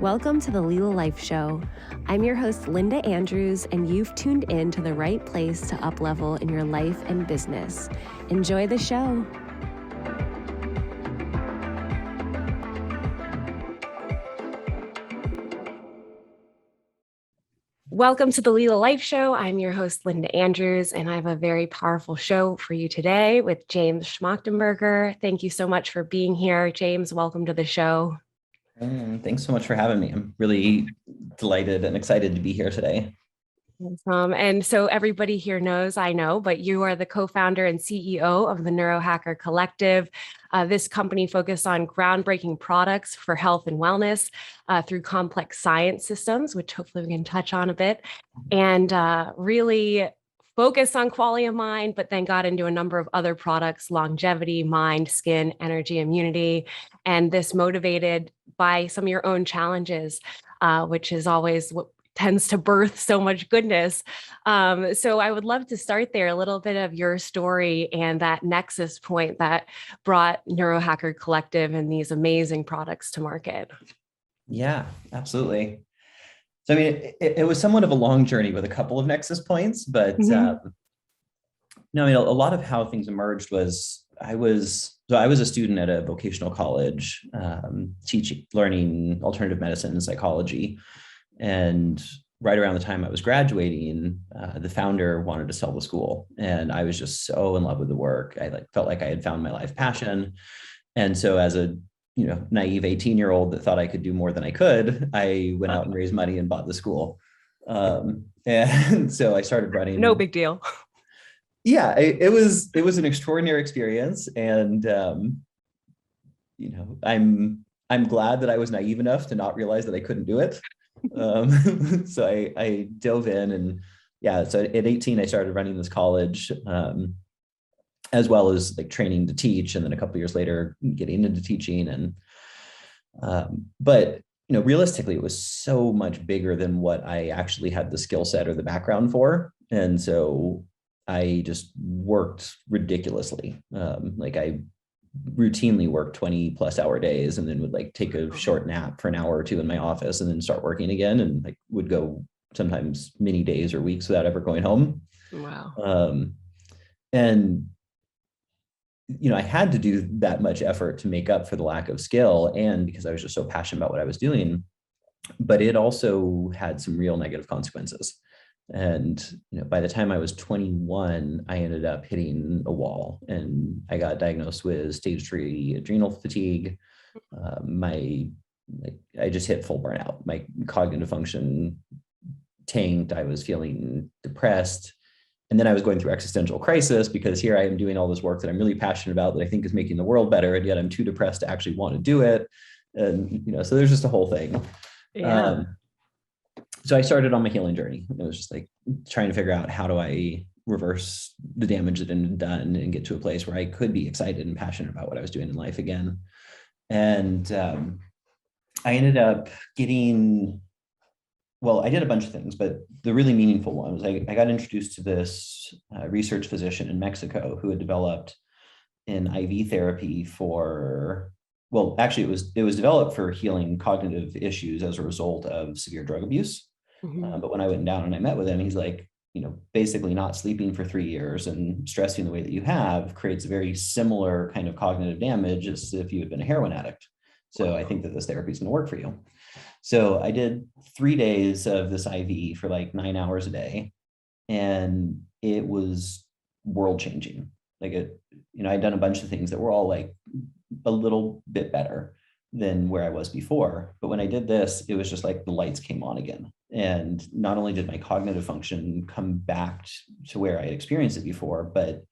Welcome to the Lila Life Show. I'm your host, Linda Andrews, and you've tuned in to the right place to up-level in your life and business. Enjoy the show. Welcome to the Lila Life Show. I'm your host, Linda Andrews, and I have a very powerful show for you today with James Schmachtenberger. Thank you so much for being here. James, welcome to the show. Thanks so much for having me. I'm really delighted and excited to be here today. And so everybody here knows, I know, but you are the co-founder and CEO of the Neurohacker Collective. This company focused on groundbreaking products for health and wellness through complex science systems, which hopefully we can touch on a bit, and really focused on Qualia Mind, but then got into a number of other products: longevity, mind, skin, energy, immunity, and this motivated by some of your own challenges, which is always what tends to birth so much goodness. So I would love to start there, a little bit of your story and that nexus point that brought Neurohacker Collective and these amazing products to market. Yeah, absolutely. So, I mean, it was somewhat of a long journey with a couple of nexus points, but no, I mean, a lot of how things emerged was I was a student at a vocational college, learning alternative medicine and psychology. And right around the time I was graduating, the founder wanted to sell the school. And I was just so in love with the work. I felt like I had found my life passion. And so as a naive 18-year-old that thought I could do more than I could, I went out and raised money and bought the school. And so I started running. No big deal. Yeah, it was an extraordinary experience. And, I'm glad that I was naive enough to not realize that I couldn't do it. So I dove in, and so at 18, I started running this college, as well as like training to teach. And then a couple of years later, getting into teaching. And, but, realistically, it was so much bigger than what I actually had the skill set or the background for. And so I just worked ridiculously. I routinely worked 20 plus hour days, and then would take a short nap for an hour or two in my office, and then start working again, and would go sometimes many days or weeks without ever going home. Wow. And I had to do that much effort to make up for the lack of skill, and because I was just so passionate about what I was doing. But it also had some real negative consequences. And by the time I was 21, I ended up hitting a wall, and I got diagnosed with stage 3 adrenal fatigue. I just hit full burnout. My cognitive function tanked. I was feeling depressed. And then I was going through existential crisis, because here I am doing all this work that I'm really passionate about, that I think is making the world better, and yet I'm too depressed to actually want to do it. And so there's just a whole thing. Yeah. So I started on my healing journey. It was just trying to figure out, how do I reverse the damage that had been done and get to a place where I could be excited and passionate about what I was doing in life again. And I ended up getting, I did a bunch of things, but the really meaningful one was I got introduced to this research physician in Mexico who had developed an IV therapy for, actually it was developed for healing cognitive issues as a result of severe drug abuse. But when I went down and I met with him, he's like, basically not sleeping for 3 years and stressing the way that you have creates a very similar kind of cognitive damage as if you had been a heroin addict. So I think that this therapy is going to work for you. So I did 3 days of this IV for 9 hours a day, and it was world changing. I'd done a bunch of things that were all a little bit better than where I was before. But when I did this, it was just the lights came on again. And not only did my cognitive function come back to where I had experienced it before, but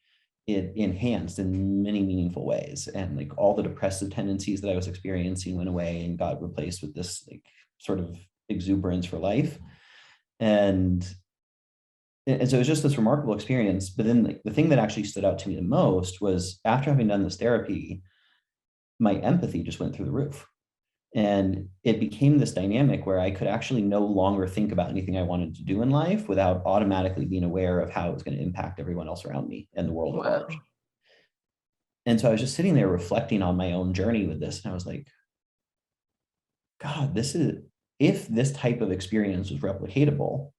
it enhanced in many meaningful ways. And all the depressive tendencies that I was experiencing went away and got replaced with this sort of exuberance for life. And so it was just this remarkable experience. But then the thing that actually stood out to me the most was, after having done this therapy, my empathy just went through the roof. And it became this dynamic where I could actually no longer think about anything I wanted to do in life without automatically being aware of how it was going to impact everyone else around me and the world at large. And so I was just sitting there reflecting on my own journey with this. And I was like, God, this is if this type of experience was replicatable,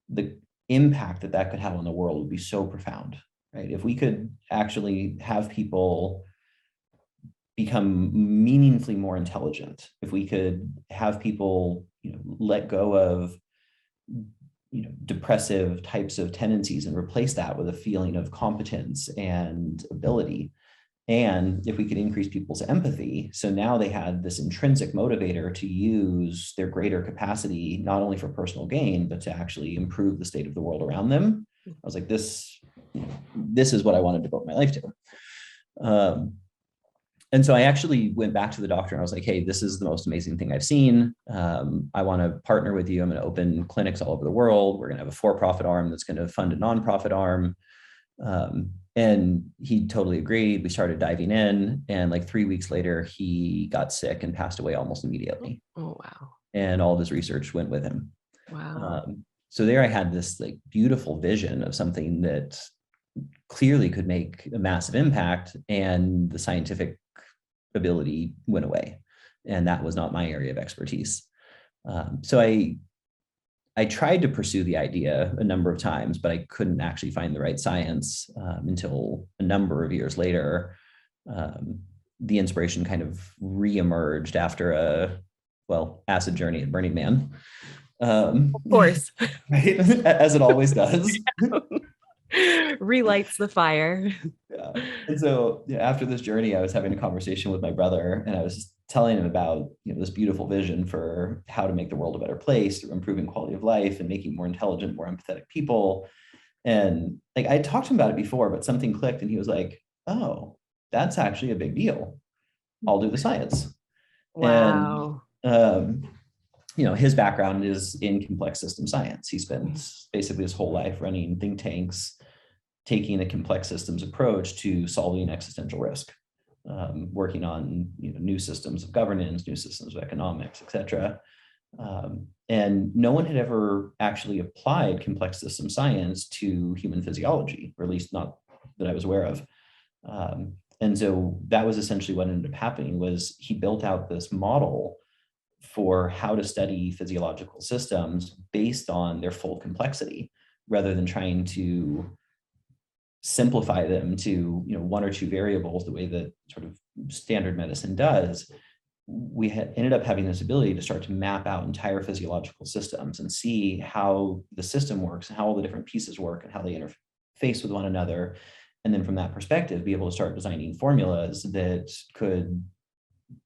the impact that that could have on the world would be so profound, right? If we could actually have people become meaningfully more intelligent, if we could have people, let go of, depressive types of tendencies and replace that with a feeling of competence and ability. And if we could increase people's empathy, so now they had this intrinsic motivator to use their greater capacity, not only for personal gain, but to actually improve the state of the world around them. I was like, this is what I wanted to devote my life to. And so I actually went back to the doctor and I was like, hey, this is the most amazing thing I've seen. I want to partner with you. I'm going to open clinics all over the world. We're going to have a for-profit arm that's going to fund a nonprofit arm. And he totally agreed. We started diving in, and like 3 weeks later, he got sick and passed away almost immediately. Oh, wow. And all of his research went with him. Wow. So there I had this like beautiful vision of something that clearly could make a massive impact, and the scientific ability went away. And that was not my area of expertise. So I tried to pursue the idea a number of times, but I couldn't actually find the right science until a number of years later. The inspiration kind of reemerged after acid journey at Burning Man. Of course. Right? As it always does. Relights the fire. Yeah. And so after this journey, I was having a conversation with my brother, and I was telling him about this beautiful vision for how to make the world a better place through improving quality of life and making more intelligent, more empathetic people. And like I talked to him about it before, but something clicked, and he was like, "Oh, that's actually a big deal. I'll do the science." Wow. And his background is in complex system science. He spent basically his whole life running think tanks, taking a complex systems approach to solving existential risk, working on new systems of governance, new systems of economics, et cetera. And no one had ever actually applied complex system science to human physiology, or at least not that I was aware of. And so that was essentially what ended up happening. Was he built out this model for how to study physiological systems based on their full complexity, rather than trying to simplify them to one or two variables the way that sort of standard medicine does. We had ended up having this ability to start to map out entire physiological systems and see how the system works and how all the different pieces work and how they interface with one another. And then from that perspective, be able to start designing formulas that could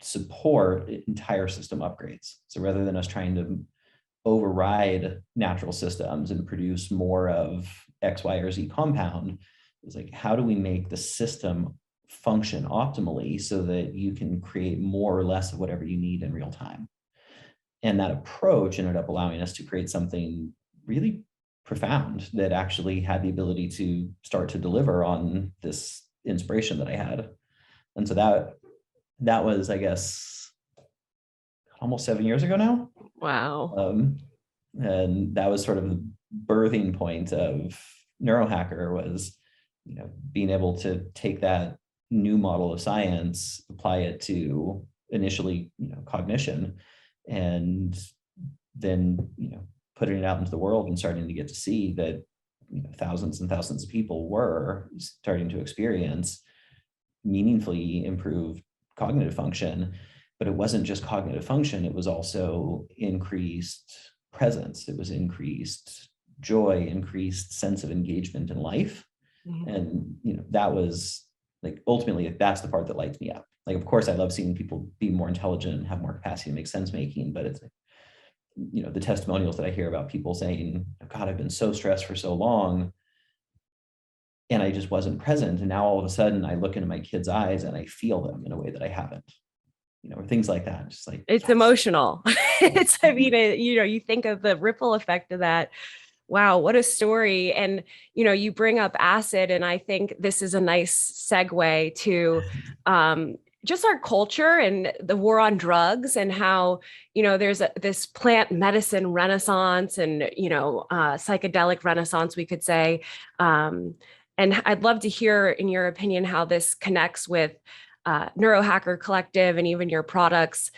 support entire system upgrades. So rather than us trying to override natural systems and produce more of X, Y, or Z compound, it's like, how do we make the system function optimally so that you can create more or less of whatever you need in real time? And that approach ended up allowing us to create something really profound that actually had the ability to start to deliver on this inspiration that I had. And so that was, I guess, almost 7 years ago now. Wow. And that was sort of the birthing point of Neurohacker, was being able to take that new model of science, apply it to initially cognition, and then putting it out into the world and starting to get to see that thousands and thousands of people were starting to experience meaningfully improved cognitive function. But it wasn't just cognitive function, it was also increased presence, it was increased joy, increased sense of engagement in life. Mm-hmm. And that was like, ultimately, that's the part that lights me up. Like, of course I love seeing people be more intelligent and have more capacity to make sense making, but it's like, the testimonials that I hear about people saying, God, I've been so stressed for so long and I just wasn't present, and now all of a sudden I look into my kids' eyes and I feel them in a way that I haven't, or things like that. Just like, it's emotional. You think of the ripple effect of that. Wow, what a story. And, you bring up acid, and I think this is a nice segue to just our culture and the war on drugs, and how, there's this plant medicine renaissance and, psychedelic renaissance, we could say. And I'd love to hear, in your opinion, how this connects with Neurohacker Collective and even your products.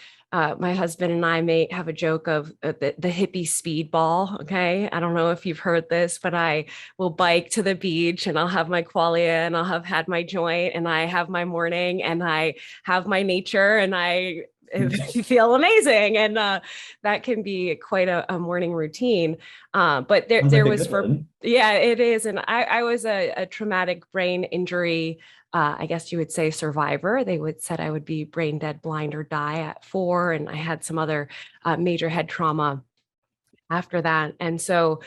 my husband and I may have a joke of the hippie speedball. Okay. I don't know if you've heard this, but I will bike to the beach and I'll have my qualia and I'll have had my joint and I have my morning and I have my nature and I feel amazing. And that can be quite a morning routine. But there was yeah, it is. And I was a traumatic brain injury, I guess you would say, survivor. They would said I would be brain dead, blind, or die at 4. And I had some other major head trauma after that. And so,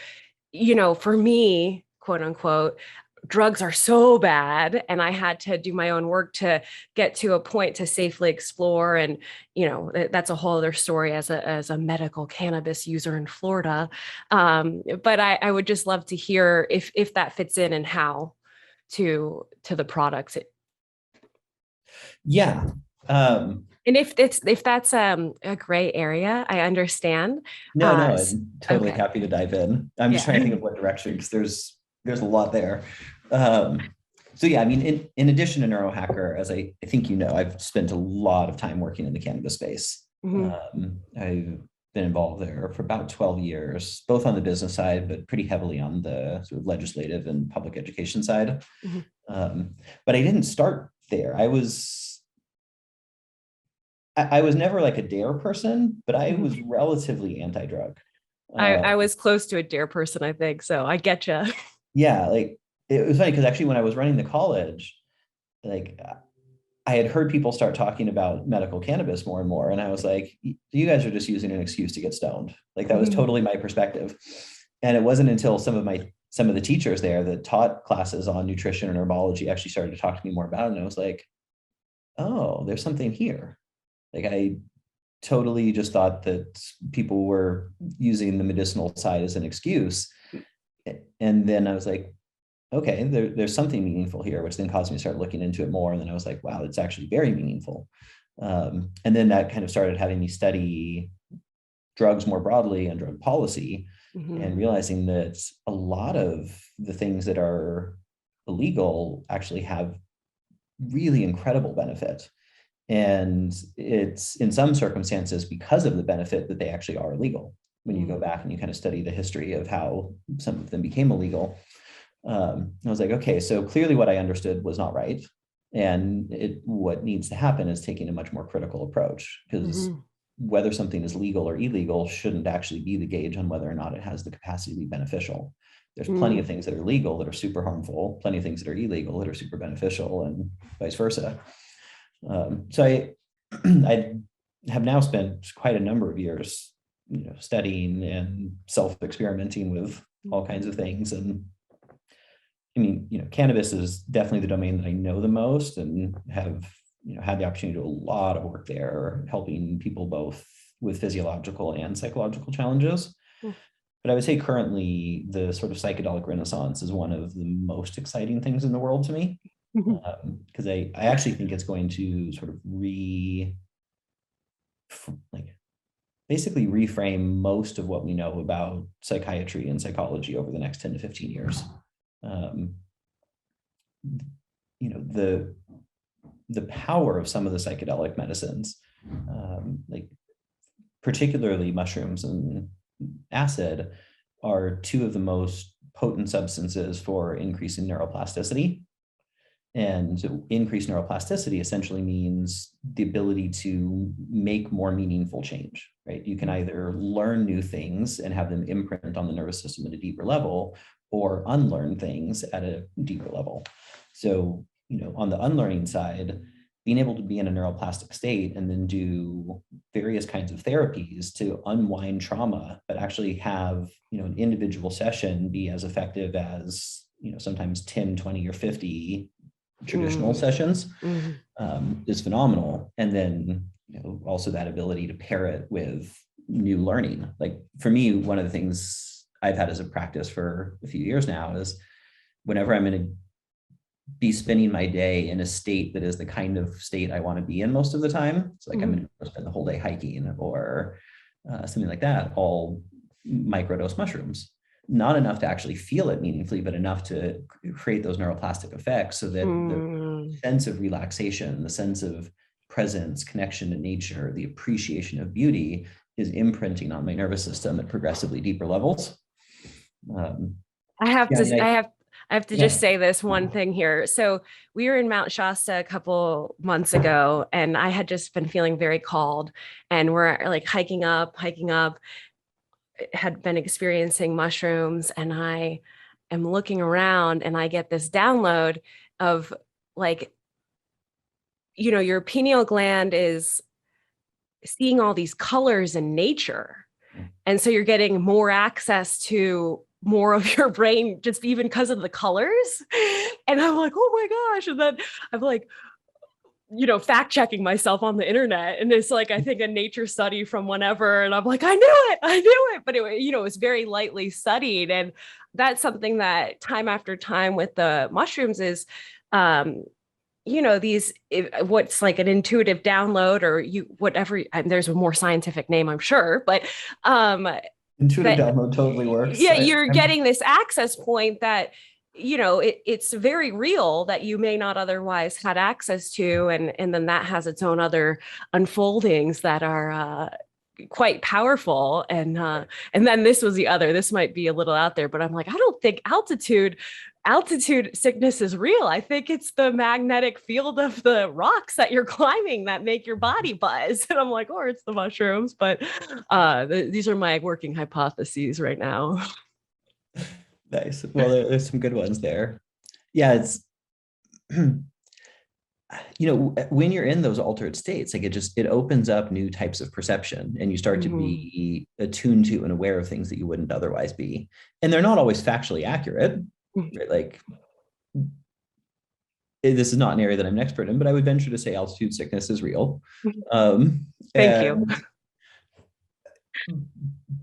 for me, quote unquote, drugs are so bad, and I had to do my own work to get to a point to safely explore. And that's a whole other story as a medical cannabis user in Florida. But I would just love to hear if that fits in and how to the products. Yeah. And if that's a gray area, I understand. No, I'm totally happy to dive in. I'm just trying to think of what direction, because there's a lot there. So yeah, I mean, in addition to Neurohacker, as I think I've spent a lot of time working in the cannabis space. I've been involved there for about 12 years, both on the business side, but pretty heavily on the sort of legislative and public education side. But I didn't start there. I was never like a dare person, but I was relatively anti-drug. I was close to a dare person, I think. So I get you. Yeah, like it was funny because actually when I was running the college, like I had heard people start talking about medical cannabis more and more. And I was like, you guys are just using an excuse to get stoned. Like that was totally my perspective. And it wasn't until some of the teachers there that taught classes on nutrition and herbology actually started to talk to me more about it. And I was like, oh, there's something here. Like I totally just thought that people were using the medicinal side as an excuse. And then I was like, okay, there's something meaningful here, which then caused me to start looking into it more. And then I was like, wow, it's actually very meaningful. And then that kind of started having me study drugs more broadly and drug policy, and realizing that a lot of the things that are illegal actually have really incredible benefit. And it's in some circumstances because of the benefit that they actually are illegal. When you go back and you kind of study the history of how some of them became illegal, I was like, okay, so clearly what I understood was not right. And what needs to happen is taking a much more critical approach, because whether something is legal or illegal shouldn't actually be the gauge on whether or not it has the capacity to be beneficial. There's plenty of things that are legal that are super harmful, plenty of things that are illegal that are super beneficial, and vice versa. So I have now spent quite a number of years, studying and self-experimenting with all kinds of things. And I mean, cannabis is definitely the domain that I know the most, and have, had the opportunity to do a lot of work there, helping people both with physiological and psychological challenges. But I would say currently the sort of psychedelic renaissance is one of the most exciting things in the world to me, because I actually think it's going to sort of basically reframe most of what we know about psychiatry and psychology over the next 10 to 15 years. The power of some of the psychedelic medicines, like particularly mushrooms and acid, are two of the most potent substances for increasing neuroplasticity. And increased neuroplasticity essentially means the ability to make more meaningful change, right? You can either learn new things and have them imprint on the nervous system at a deeper level, or unlearn things at a deeper level. So, on the unlearning side, being able to be in a neuroplastic state and then do various kinds of therapies to unwind trauma, but actually have, an individual session be as effective as, sometimes 10, 20, or 50 traditional sessions, is phenomenal. And then, also that ability to pair it with new learning. Like for me, one of the things I've had as a practice for a few years now is whenever I'm going to be spending my day in a state that is the kind of state I want to be in most of the time. It's like I'm going to spend the whole day hiking or something like that, all microdose mushrooms. Not enough to actually feel it meaningfully, but enough to create those neuroplastic effects so that the sense of relaxation, the sense of presence, connection to nature, the appreciation of beauty is imprinting on my nervous system at progressively deeper levels. I have yeah, to, I have to yeah. just say this one thing here. So we were in Mount Shasta a couple months ago, and I had just been feeling very called, and we're like hiking up, had been experiencing mushrooms, and I am looking around and I get this download of like, you know, your pineal gland is seeing all these colors in nature. And so you're getting more access to more of your brain just even because of the colors. And I'm like, oh my gosh. And then I'm like, you know, fact checking myself on the internet. And it's like, I think a nature study from whenever. And I'm like, I knew it. But it, you know, it's very lightly studied. And that's something that time after time with the mushrooms is, you know, what's like an intuitive download or whatever, there's a more scientific name, I'm sure, but intuitive download totally works. Yeah, you're getting this access point that, you know, it's very real that you may not otherwise had access to. And then that has its own other unfoldings that are quite powerful. And then this might be a little out there, but I'm like, I don't think altitude sickness is real. I think it's the magnetic field of the rocks that you're climbing that make your body buzz. And I'm like, or it's the mushrooms, but these are my working hypotheses right now. Nice. Well, there's some good ones there. Yeah, it's you know, when you're in those altered states, like it opens up new types of perception, and you start to be attuned to and aware of things that you wouldn't otherwise be. And they're not always factually accurate, right? Like, this is not an area that I'm an expert in, but I would venture to say altitude sickness is real. Thank you.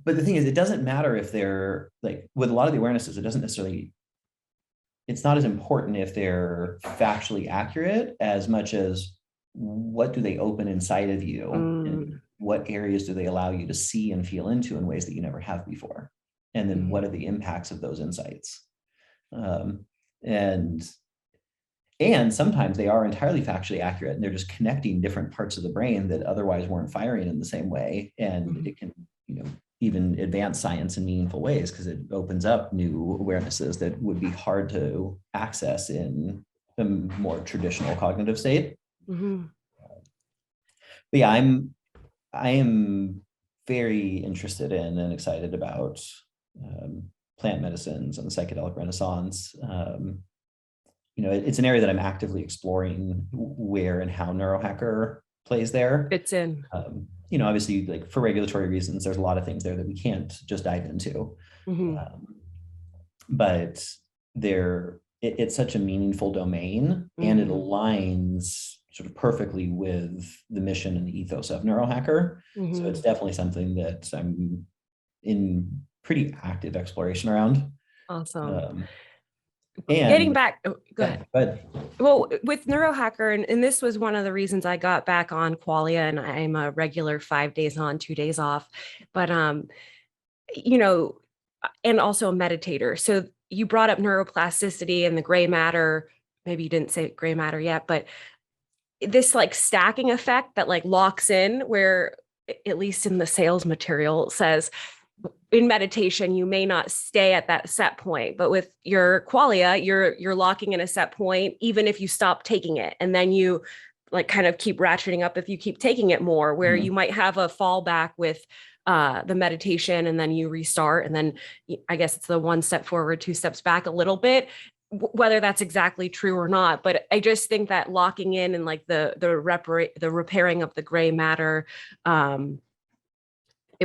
But the thing is, it doesn't matter if they're like, with a lot of the awarenesses, it's not as important if they're factually accurate as much as what do they open inside of you, and what areas do they allow you to see and feel into in ways that you never have before, and then what are the impacts of those insights. And sometimes they are entirely factually accurate, and they're just connecting different parts of the brain that otherwise weren't firing in the same way, and it can, you know, even advance science in meaningful ways because it opens up new awarenesses that would be hard to access in a more traditional cognitive state. But yeah, I am very interested in and excited about plant medicines and the psychedelic renaissance. You know, it's an area that I'm actively exploring where and how Neurohacker plays there. Fits in. You know, obviously, like for regulatory reasons, there's a lot of things there that we can't just dive into. But it's such a meaningful domain, and it aligns sort of perfectly with the mission and the ethos of Neurohacker. So it's definitely something that I'm in pretty active exploration around. Awesome. And getting back, go ahead. Go ahead. Well, with Neurohacker, and this was one of the reasons I got back on Qualia, and I'm a regular 5 days on, 2 days off, but, you know, and also a meditator. So you brought up neuroplasticity and the gray matter. Maybe you didn't say gray matter yet, but this like stacking effect that like locks in, where at least in the sales material says, in meditation, you may not stay at that set point, but with your Qualia, you're locking in a set point, even if you stop taking it. And then you like kind of keep ratcheting up if you keep taking it more, where you might have a fallback with the meditation, and then you restart. And then I guess it's the 1 step forward, 2 steps back a little bit, whether that's exactly true or not. But I just think that locking in and like the repairing of the gray matter,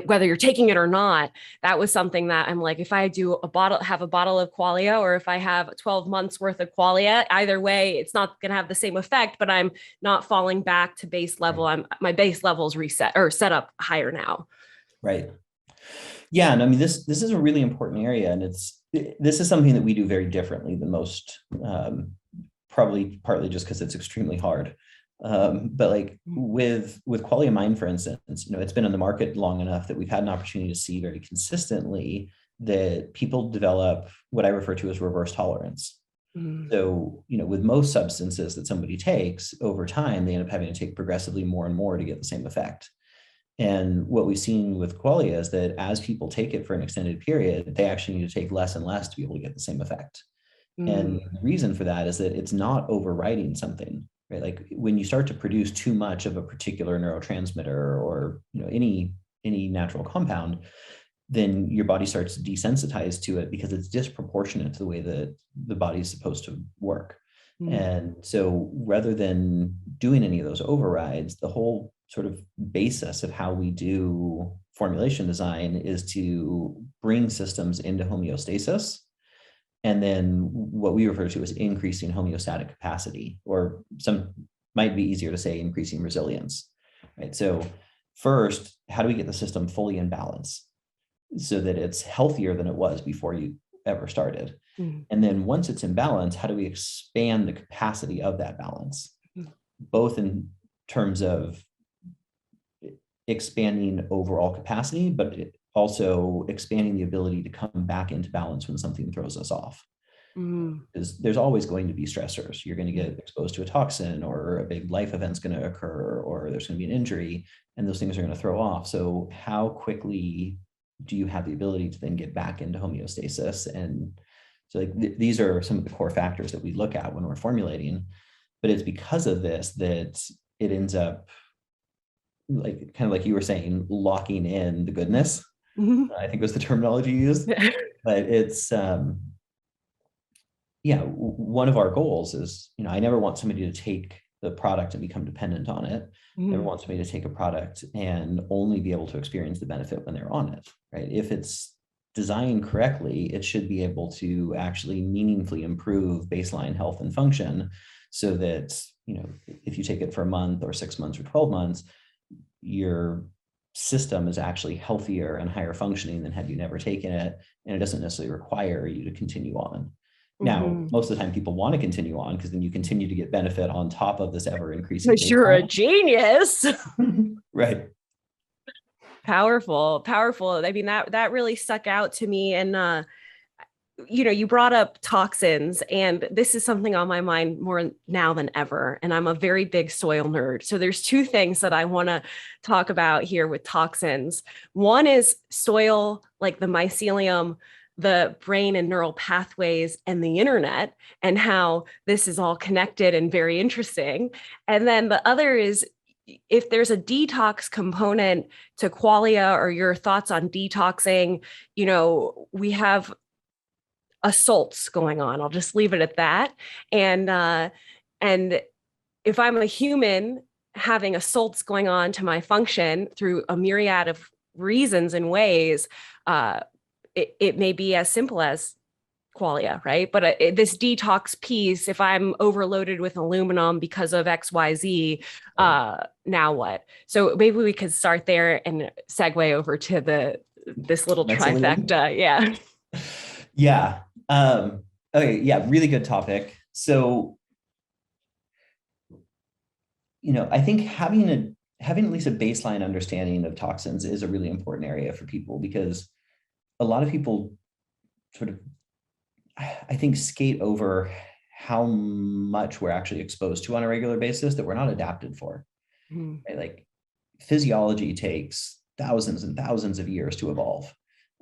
whether you're taking it or not, that was something that I'm like, if I have a bottle of Qualia, or if I have 12 months worth of Qualia, either way, it's not going to have the same effect, but I'm not falling back to base level. My base level is reset or set up higher now. Right. Yeah. And I mean, this is a really important area, and this is something that we do very differently than most, probably partly just because it's extremely hard. But like with Qualia Mind, for instance, you know, it's been in the market long enough that we've had an opportunity to see very consistently that people develop what I refer to as reverse tolerance. So, with most substances that somebody takes over time, they end up having to take progressively more and more to get the same effect. And what we've seen with Qualia is that as people take it for an extended period, they actually need to take less and less to be able to get the same effect. And the reason for that is that it's not overriding something, right? Like when you start to produce too much of a particular neurotransmitter or any natural compound, then your body starts to desensitize to it because it's disproportionate to the way that the body is supposed to work. And so rather than doing any of those overrides, the whole sort of basis of how we do formulation design is to bring systems into homeostasis. And then what we refer to as increasing homeostatic capacity, or some might be easier to say increasing resilience, right? So first, how do we get the system fully in balance so that it's healthier than it was before you ever started? And then once it's in balance, how do we expand the capacity of that balance, both in terms of expanding overall capacity, but also expanding the ability to come back into balance when something throws us off. Because there's always going to be stressors. You're going to get exposed to a toxin, or a big life event's going to occur, or there's going to be an injury, and those things are going to throw off. So how quickly do you have the ability to then get back into homeostasis? And so these are some of the core factors that we look at when we're formulating, but it's because of this that it ends up kind of like you were saying, locking in the goodness, I think was the terminology used. But it's, one of our goals is, I never want somebody to take the product and become dependent on it. I never want somebody to take a product and only be able to experience the benefit when they're on it, right? If it's designed correctly, it should be able to actually meaningfully improve baseline health and function, so that, if you take it for a month or 6 months or 12 months, your system is actually healthier and higher functioning than had you never taken it. And it doesn't necessarily require you to continue on. Now, most of the time people want to continue on because then you continue to get benefit on top of this ever increasing. Because you're a genius. Right. Powerful. I mean, that really stuck out to me. And, you brought up toxins, and this is something on my mind more now than ever. And I'm a very big soil nerd. So there's two things that I want to talk about here with toxins. One is soil, like the mycelium, the brain and neural pathways, and the internet, and how this is all connected and very interesting. And then the other is, if there's a detox component to Qualia, or your thoughts on detoxing, we have assaults going on. I'll just leave it at that. And if I'm a human having assaults going on to my function through a myriad of reasons and ways, it may be as simple as Qualia, right? But this detox piece, if I'm overloaded with aluminum because of XYZ, now what? So maybe we could start there and segue over to this little trifecta. Yeah. Yeah. Okay. Yeah. Really good topic. So, I think having at least a baseline understanding of toxins is a really important area for people, because a lot of people sort of, I think, skate over how much we're actually exposed to on a regular basis that we're not adapted for. Right? Like, physiology takes thousands and thousands of years to evolve.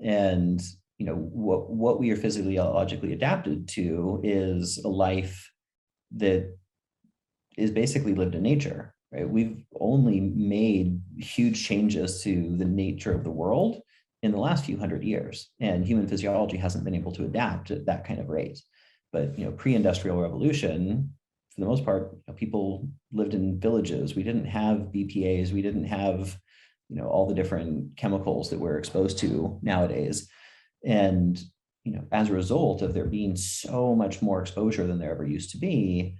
And what we are physiologically adapted to is a life that is basically lived in nature, right? We've only made huge changes to the nature of the world in the last few hundred years, and human physiology hasn't been able to adapt at that kind of rate. But pre-industrial revolution, for the most part, people lived in villages. We didn't have BPAs. We didn't have all the different chemicals that we're exposed to nowadays. And, as a result of there being so much more exposure than there ever used to be,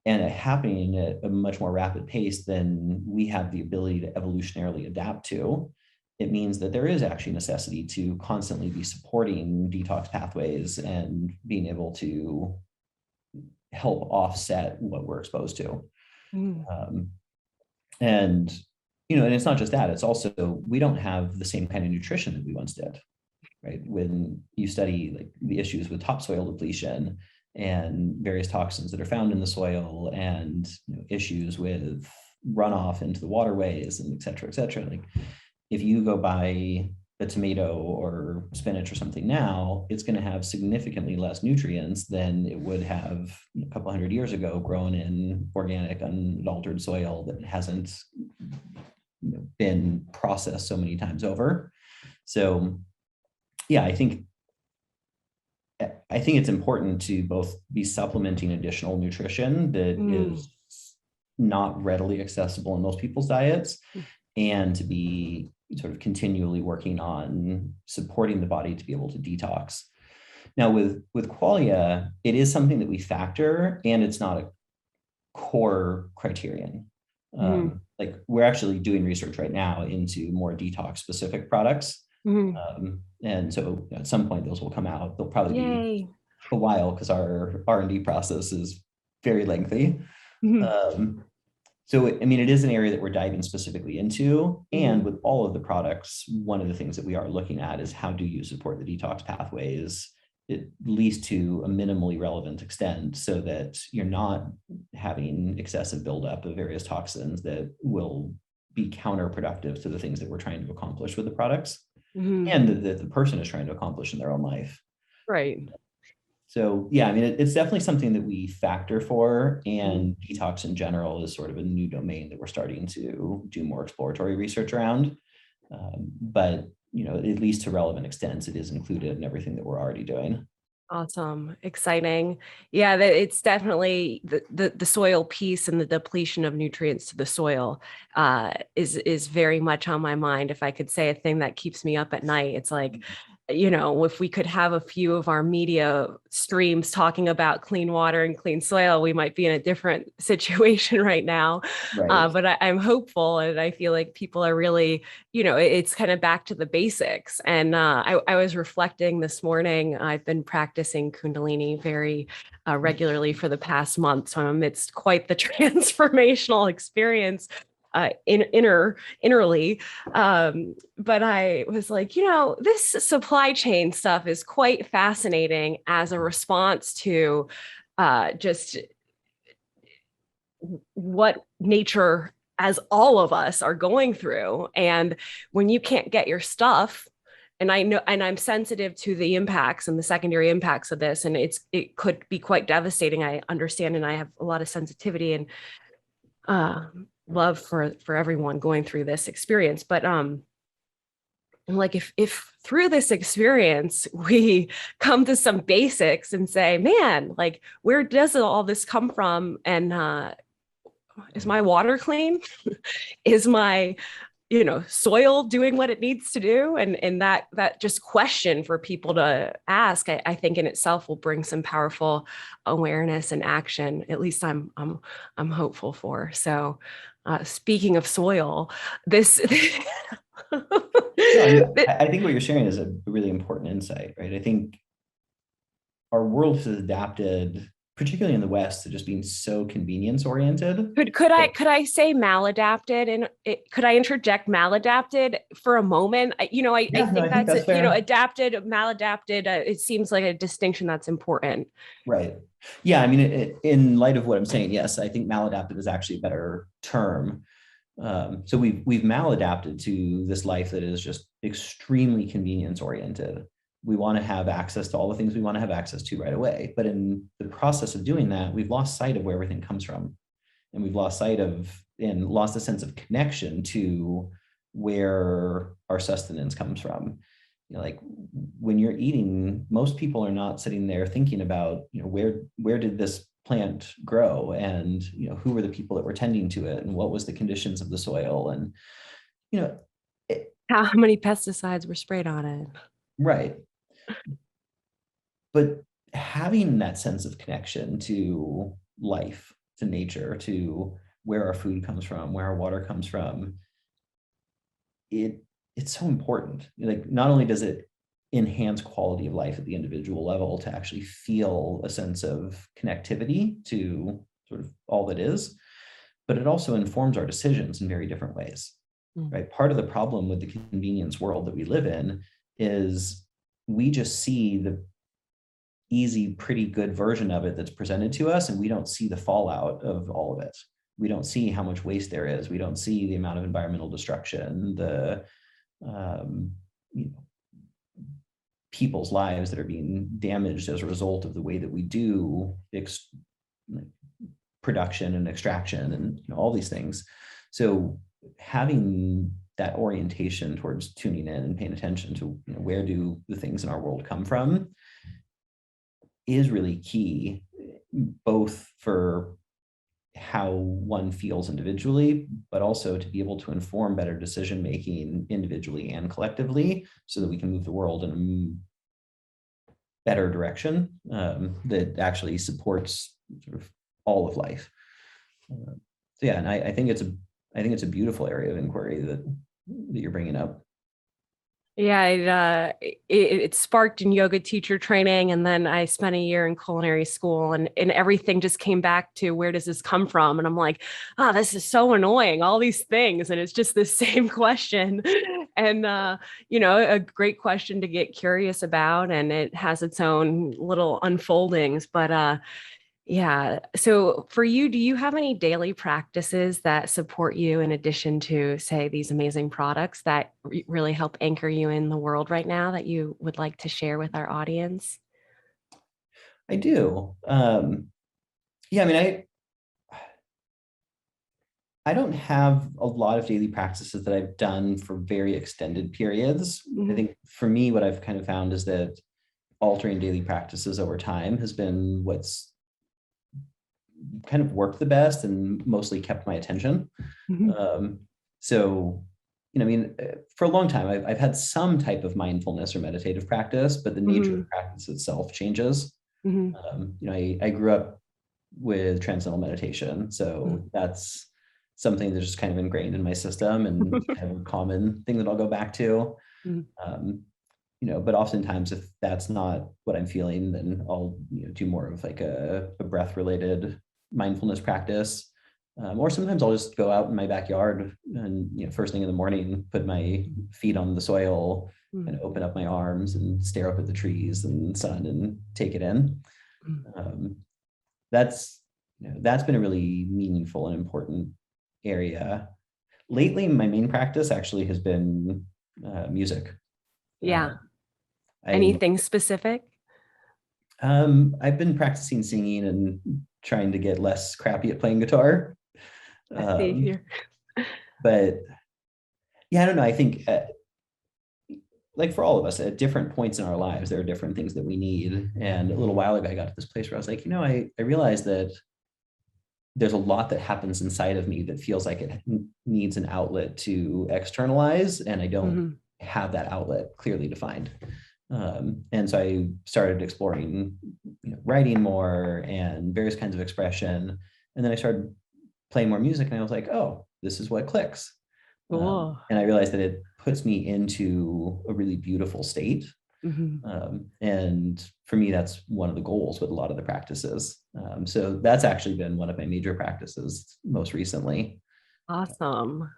and it happening at a much more rapid pace than we have the ability to evolutionarily adapt to, it means that there is actually necessity to constantly be supporting detox pathways and being able to help offset what we're exposed to. And it's not just that, it's also, we don't have the same kind of nutrition that we once did. Right? When you study the issues with topsoil depletion, and various toxins that are found in the soil, and issues with runoff into the waterways, and et cetera. Like, if you go buy a tomato or spinach or something now, it's going to have significantly less nutrients than it would have a couple hundred years ago, grown in organic, unaltered soil that hasn't been processed so many times over. So yeah, I think it's important to both be supplementing additional nutrition that is not readily accessible in most people's diets, and to be sort of continually working on supporting the body to be able to detox. Now with Qualia, it is something that we factor, and it's not a core criterion. Like, we're actually doing research right now into more detox specific products. And so at some point those will come out. They'll probably be a while because our R&D process is very lengthy. So, I mean, it is an area that we're diving specifically into. And with all of the products, one of the things that we are looking at is how do you support the detox pathways, at least to a minimally relevant extent, so that you're not having excessive buildup of various toxins that will be counterproductive to the things that we're trying to accomplish with the products, and that the person is trying to accomplish in their own life. Right. So yeah, I mean, it's definitely something that we factor for, and detox in general is sort of a new domain that we're starting to do more exploratory research around. But, at least to relevant extents, it is included in everything that we're already doing. Awesome. Exciting. Yeah, it's definitely the soil piece, and the depletion of nutrients to the soil is very much on my mind. If I could say a thing that keeps me up at night, it's like, if we could have a few of our media streams talking about clean water and clean soil, we might be in a different situation right now. Right. But I'm hopeful, and I feel like people are really, it's kind of back to the basics. And I was reflecting this morning. I've been practicing Kundalini very regularly for the past month, so I'm amidst quite the transformational experience. Innerly. But I was like, this supply chain stuff is quite fascinating as a response to just what nature, as all of us, are going through. And when you can't get your stuff, and I know, and I'm sensitive to the impacts and the secondary impacts of this, and it could be quite devastating. I understand, and I have a lot of sensitivity and love for everyone going through this experience. But like, if through this experience we come to some basics and say, man, like, where does all this come from? And is my water clean? Is my soil doing what it needs to do? And that just question for people to ask, I think in itself will bring some powerful awareness and action. At least I'm hopeful for. So speaking of soil, this I think what you're sharing is a really important insight, right? I think our world has adapted, particularly in the West, to just being so convenience oriented. Could I say maladapted, and could I interject maladapted for a moment? I think that's adapted, maladapted. It seems like a distinction that's important. Right. Yeah. I mean, in light of what I'm saying, yes, I think maladapted is actually a better term. So we've maladapted to this life that is just extremely convenience oriented. We want to have access to all the things we want to have access to right away. But in the process of doing that, we've lost sight of where everything comes from. And we've lost sight of, and lost a sense of connection to where our sustenance comes from. Like, when you're eating, most people are not sitting there thinking about, where did this plant grow, and who were the people that were tending to it, and what was the conditions of the soil, and how many pesticides were sprayed on it. Right. But having that sense of connection to life, to nature, to where our food comes from, where our water comes from, it's so important. Like, not only does it enhance quality of life at the individual level to actually feel a sense of connectivity to sort of all that is, but it also informs our decisions in very different ways, right? Part of the problem with the convenience world that we live in is we just see the easy, pretty good version of it that's presented to us, and we don't see the fallout of all of it. We don't see how much waste there is. We don't see the amount of environmental destruction, the you know, people's lives that are being damaged as a result of the way that we do production and extraction and all these things. So having that orientation towards tuning in and paying attention to where do the things in our world come from is really key, both for how one feels individually, but also to be able to inform better decision making individually and collectively, so that we can move the world in a better direction that actually supports sort of all of life. So yeah, and I think it's a beautiful area of inquiry that you're bringing up. Yeah, it sparked in yoga teacher training, and then I spent a year in culinary school, and everything just came back to, where does this come from? And I'm like, this is so annoying, all these things, and it's just the same question. And a great question to get curious about, and it has its own little unfoldings. But yeah. So for you, do you have any daily practices that support you in addition to, say, these amazing products that really help anchor you in the world right now that you would like to share with our audience? I do. Yeah, I mean, I don't have a lot of daily practices that I've done for very extended periods. Mm-hmm. I think for me, what I've kind of found is that altering daily practices over time has been what's kind of worked the best and mostly kept my attention. Mm-hmm. So, I mean, for a long time, I've had some type of mindfulness or meditative practice, but the nature of the practice itself changes. Mm-hmm. I grew up with transcendental meditation, so that's something that's just kind of ingrained in my system and kind of a common thing that I'll go back to. But oftentimes, if that's not what I'm feeling, then I'll do more of like a breath related mindfulness practice. Or sometimes I'll just go out in my backyard and first thing in the morning, put my feet on the soil and open up my arms and stare up at the trees and sun and take it in. That's been a really meaningful and important area. Lately, my main practice actually has been music. Yeah. Anything specific? I've been practicing singing and trying to get less crappy at playing guitar. But yeah, I don't know. I think like for all of us at different points in our lives, there are different things that we need. And a little while ago, I got to this place where I was like, I realized that there's a lot that happens inside of me that feels like it needs an outlet to externalize, and I don't have that outlet clearly defined. And so I started exploring writing more and various kinds of expression. And then I started playing more music, and I was like, oh, this is what clicks. Cool. And I realized that it puts me into a really beautiful state. And for me, that's one of the goals with a lot of the practices. So that's actually been one of my major practices most recently. Awesome.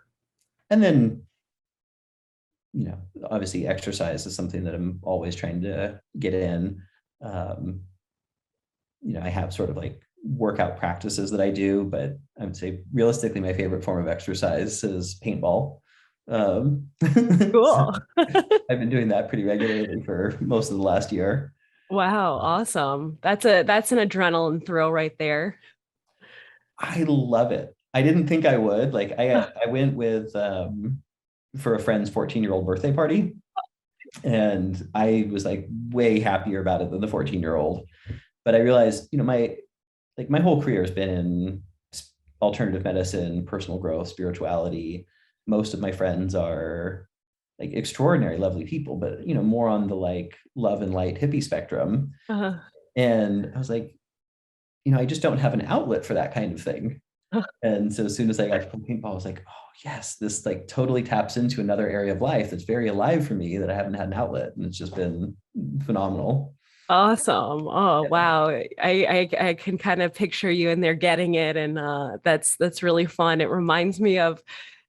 And then, obviously exercise is something that I'm always trying to get in. I have sort of like workout practices that I do, but I would say realistically, my favorite form of exercise is paintball. Cool. So I've been doing that pretty regularly for most of the last year. Wow, awesome. That's an adrenaline thrill right there. I love it. I didn't think I would. Like I went with for a friend's 14-year-old birthday party, and I was like way happier about it than the 14-year-old. But I realized, my whole career has been in alternative medicine, personal growth, spirituality. Most of my friends are like extraordinary, lovely people, but more on the like love and light hippie spectrum. And I was like, I just don't have an outlet for that kind of thing. And so as soon as I got to play paintball, I was like, oh yes, this like totally taps into another area of life that's very alive for me that I haven't had an outlet. And it's just been phenomenal. Awesome. Oh, wow. I can kind of picture you in there getting it. And that's really fun. It reminds me of,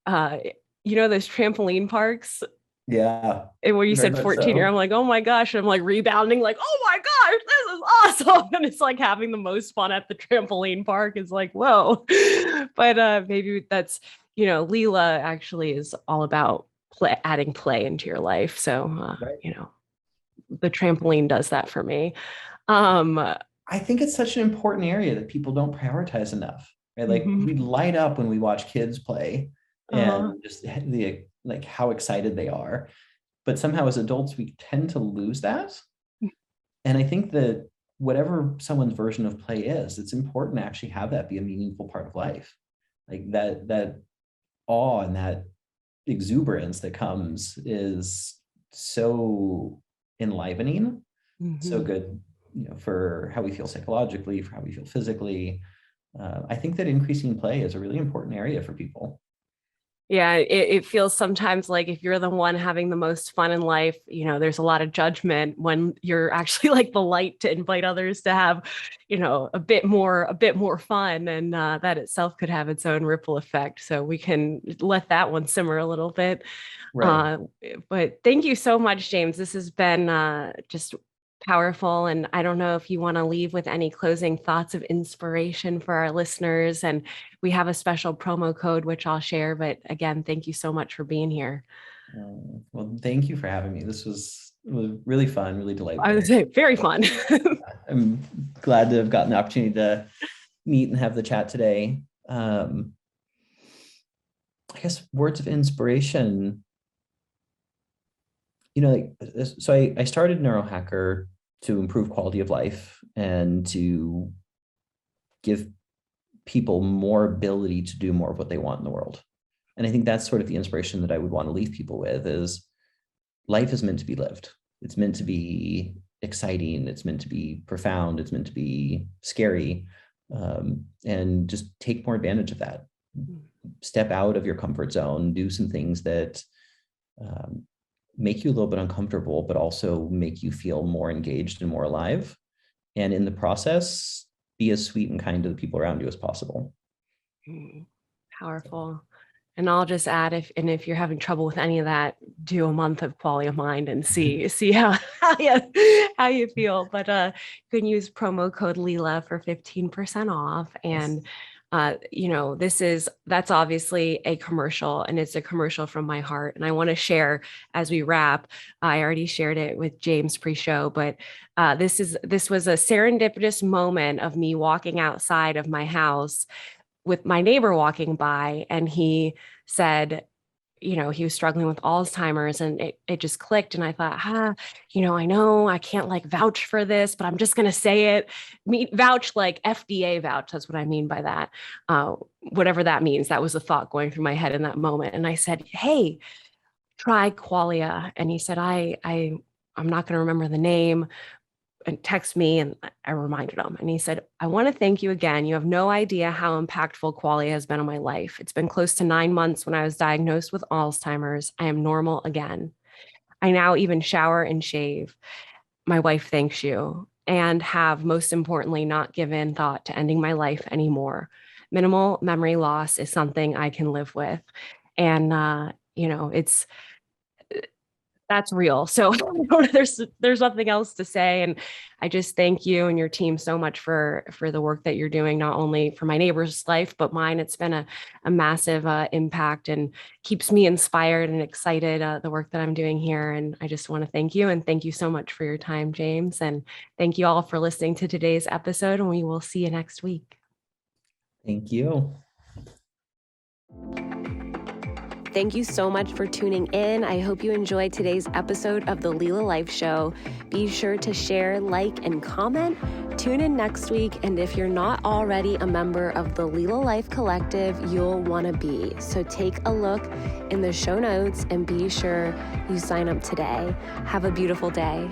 those trampoline parks Yeah, And when you very said much 14-year, I'm so. like, oh my gosh. I'm like rebounding, like, oh my gosh, this is awesome. And it's like having the most fun at the trampoline park is like, whoa. But maybe that's, Lila actually is all about adding play into your life. So, Right. the trampoline does that for me. Um, I think it's such an important area that people don't prioritize enough. Right? Like mhm. we light up when we watch kids play uh, and just the like how excited they are. But somehow as adults, we tend to lose that. And I think that whatever someone's version of play is, it's important to actually have that be a meaningful part of life. Like that awe and that exuberance that comes is so enlivening, so mhm. good, for how we feel psychologically, for how we feel physically. I think that increasing play is a really important area for people. Yeah, it feels sometimes like if you're the one having the most fun in life, there's a lot of judgment when you're actually like the light to invite others to have, a bit more fun, and that itself could have its own ripple effect. So we can let that one simmer a little bit. Right. Uh, but thank you so much, James. This has been just powerful. And I don't know if you want to leave with any closing thoughts of inspiration for our listeners. And we have a special promo code, which I'll share. But again, thank you so much for being here. Well, thank you for having me. This was really fun, really I would delightful. say very fun. I'm glad to have gotten the opportunity to meet and have the chat today. I guess words of inspiration, so I started Neurohacker to improve quality of life and to give people more ability to do more of what they want in the world. And I think that's sort of the inspiration that I would want to leave people with is life is meant to be lived. It's meant to be exciting. It's meant to be profound. It's meant to be scary. And just take more advantage of that. Step out of your comfort zone, do some things that make you a little bit uncomfortable, but also make you feel more engaged and more alive. And in the process, be as sweet and kind to the people around you as possible. Powerful. And I'll just add, if you're having trouble with any of that, do a month of Qualia Mind and see how you feel. But you can use promo code Lila for 15% off. Yes. And that's obviously a commercial, and it's a commercial from my heart. And I want to share as we wrap. I already shared it with James pre-show, but this was a serendipitous moment of me walking outside of my house with my neighbor walking by, and he said, he was struggling with Alzheimer's, and it just clicked. And I thought, I know I can't like vouch for this, but I'm just going to say it. Vouch like FDA vouch. That's what I mean by that. Whatever that means. That was a thought going through my head in that moment. And I said, hey, try Qualia. And he said, I'm not going to remember the name, and text me, and I reminded him. And he said, I want to thank you again. You have no idea how impactful Qualia has been on my life. It's been close to 9 months when I was diagnosed with Alzheimer's. I am normal again. I now even shower and shave. My wife thanks you, and have, most importantly, not given thought to ending my life anymore. Minimal memory loss is something I can live with. And, it's that's real. So there's nothing else to say. And I just thank you and your team so much for the work that you're doing, not only for my neighbor's life, but mine. It's been a massive impact, and keeps me inspired and excited, the work that I'm doing here. And I just want to thank you, and thank you so much for your time, James. And thank you all for listening to today's episode, and we will see you next week. Thank you. Thank you so much for tuning in. I hope you enjoyed today's episode of the Lila Life Show. Be sure to share, like, and comment. Tune in next week. And if you're not already a member of the Lila Life Collective, you'll want to be. So take a look in the show notes and be sure you sign up today. Have a beautiful day.